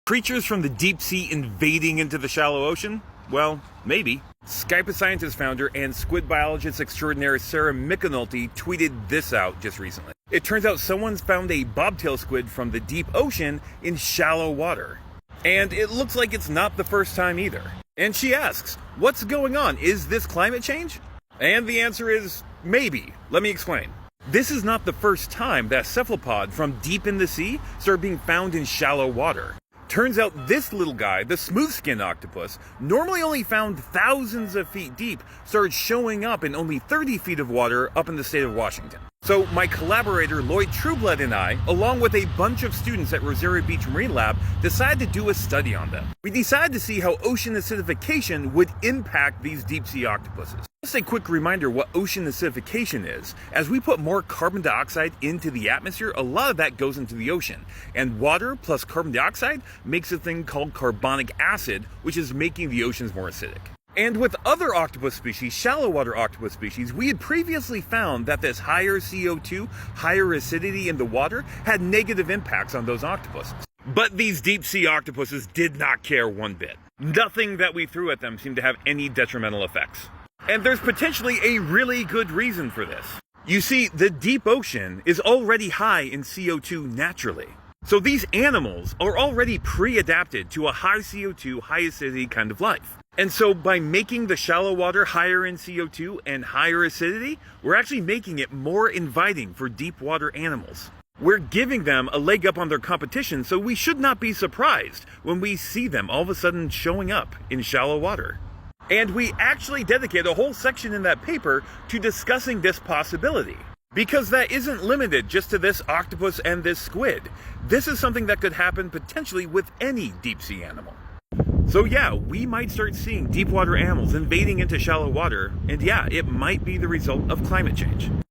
Creatures from the deep sea invading into the shallow ocean? Well, maybe. Skype a Scientist founder and squid biologist extraordinaire Sarah McAnulty tweeted this out just recently. It turns out someone's found a bobtail squid from the deep ocean in shallow water. And it looks like it's not the first time either. And she asks, what's going on? Is this climate change? And the answer is maybe. Let me explain. This is not the first time that cephalopod from deep in the sea started being found in shallow water. Turns out this little guy, the smooth-skinned octopus, normally only found thousands of feet deep, started showing up in only 30 feet of water up in the state of Washington. So my collaborator Lloyd Trueblood and I, along with a bunch of students at Rosario Beach Marine Lab, decided to do a study on them. We decided to see how ocean acidification would impact these deep sea octopuses. Just a quick reminder what ocean acidification is. As we put more carbon dioxide into the atmosphere, a lot of that goes into the ocean. And water plus carbon dioxide makes a thing called carbonic acid, which is making the oceans more acidic. And with other octopus species, shallow water octopus species, we had previously found that this higher CO2, higher acidity in the water had negative impacts on those octopuses. But these deep sea octopuses did not care one bit. Nothing that we threw at them seemed to have any detrimental effects. And there's potentially a really good reason for this. You see, the deep ocean is already high in CO2 naturally. So these animals are already pre-adapted to a high CO2, high acidity kind of life. And so by making the shallow water higher in CO2 and higher acidity, we're actually making it more inviting for deep water animals. We're giving them a leg up on their competition, so we should not be surprised when we see them all of a sudden showing up in shallow water. And we actually dedicate a whole section in that paper to discussing this possibility. Because that isn't limited just to this octopus and this squid. This is something that could happen potentially with any deep sea animal. So yeah, we might start seeing deep water animals invading into shallow water, and yeah, it might be the result of climate change.